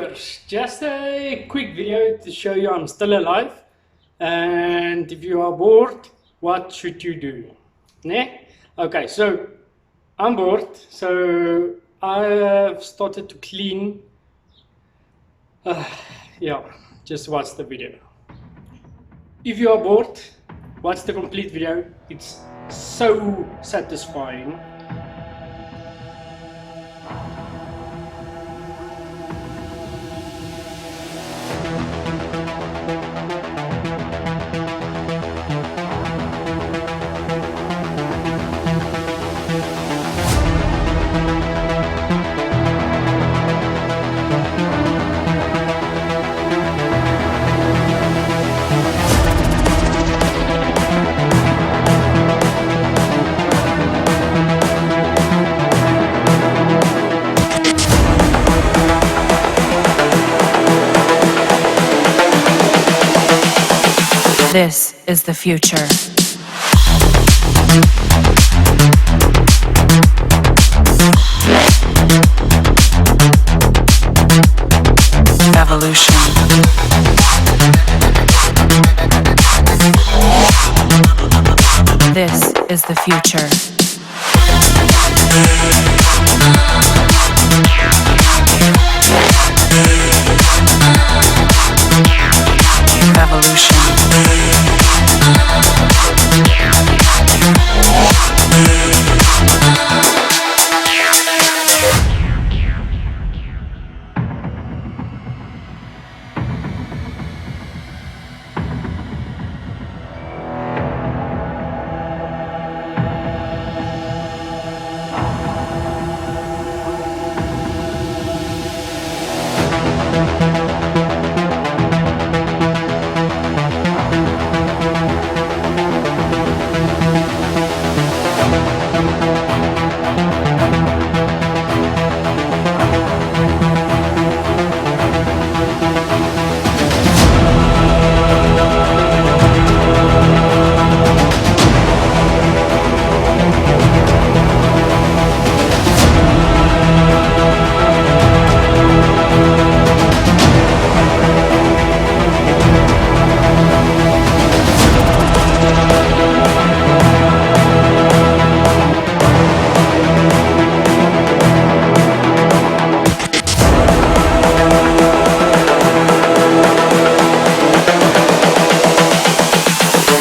viewers, just a quick video to show you I'm still alive, and if you are bored, what should you do? Ne? Okay, so I'm bored, so I've started to clean. Yeah, just watch the video. If you are bored, watch the complete video. It's so satisfying. This is the future. Evolution. This is the future. Evolution.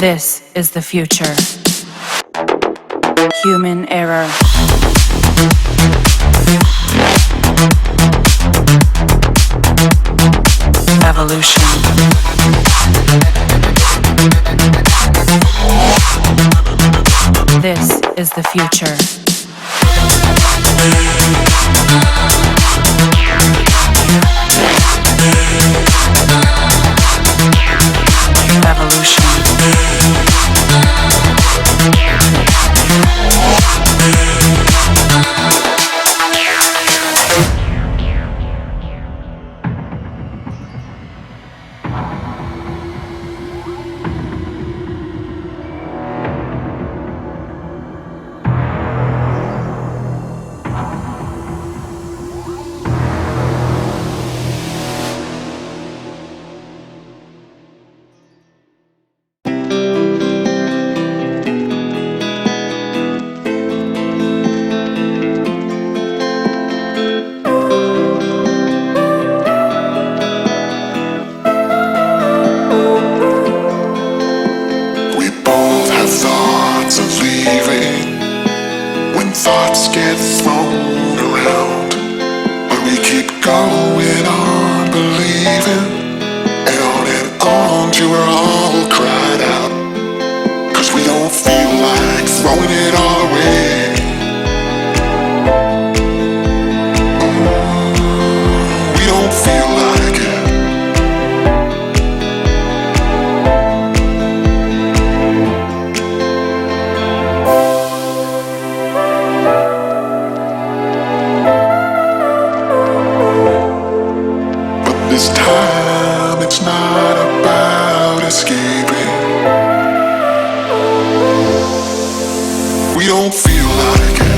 This is the future. Human error. Evolution. This is the future. Evolution. Thoughts get thrown around, but we keep going on believing, and on till we're all cried out, 'cause we don't feel like throwing it all away. We don't feel like it. This time it's not about escaping. We don't feel like it.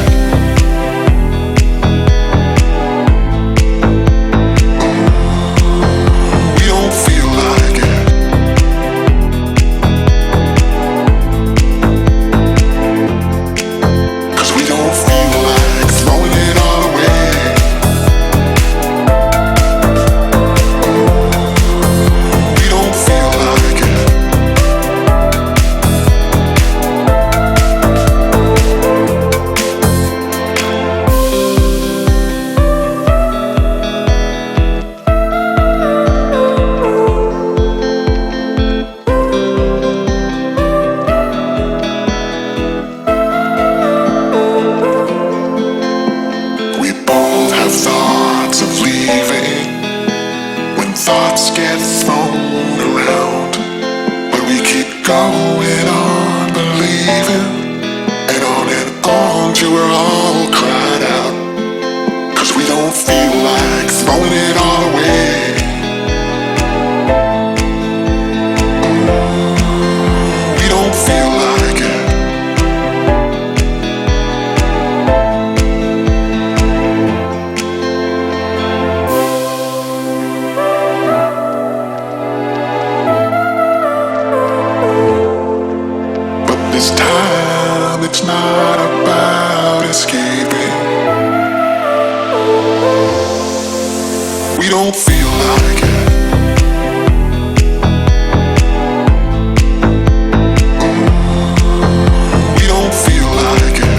thoughts get thrown around, but we keep going on believing, and on till we're all cried out. 'Cause we don't feel like throwing it all away. We don't feel like it. But this time it's not about escaping. We don't feel like it. We don't feel like it.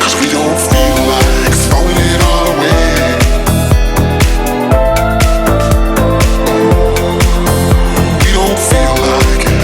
Cause we don't feel like throwing it all away. We don't feel like it.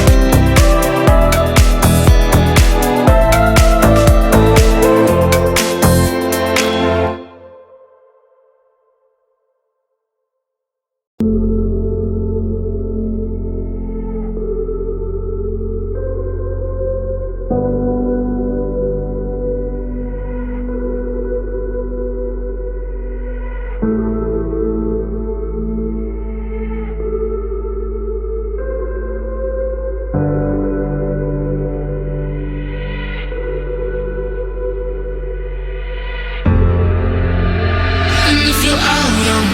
And if you're out on,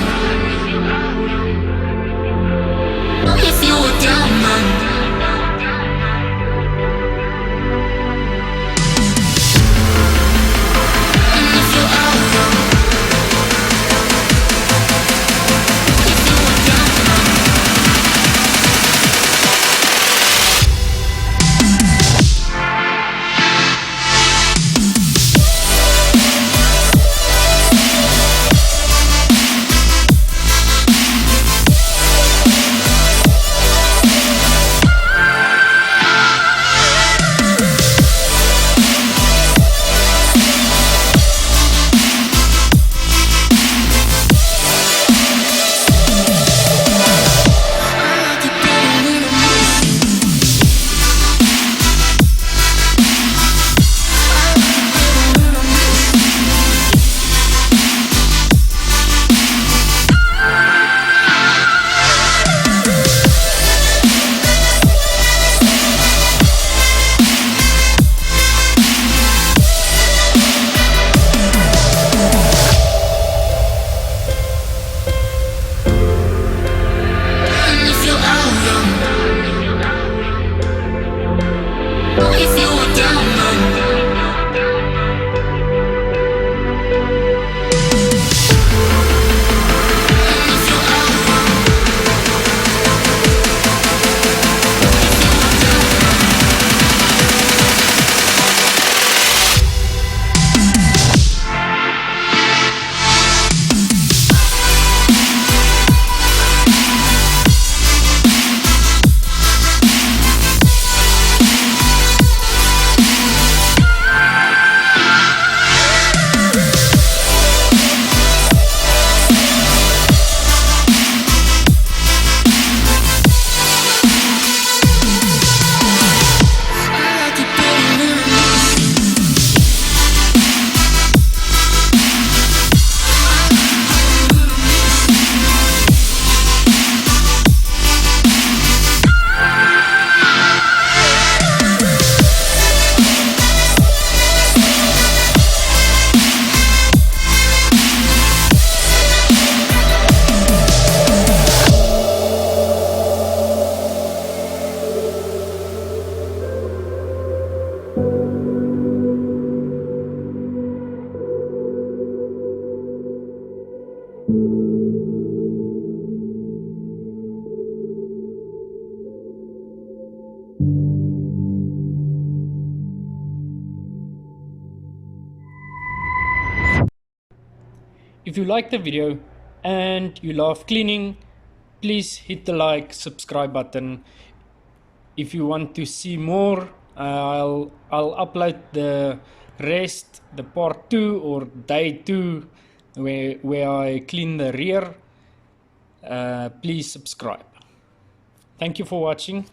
if you were down man, and if you're out on, if you were down man. And if you're out on, if you were down man. And if you're out on, if you were down man. If you like the video and you love cleaning, please hit the like, subscribe button. If you want to see more, I'll upload the rest, the part 2 or day 2, where I clean the rear, please subscribe. Thank you for watching.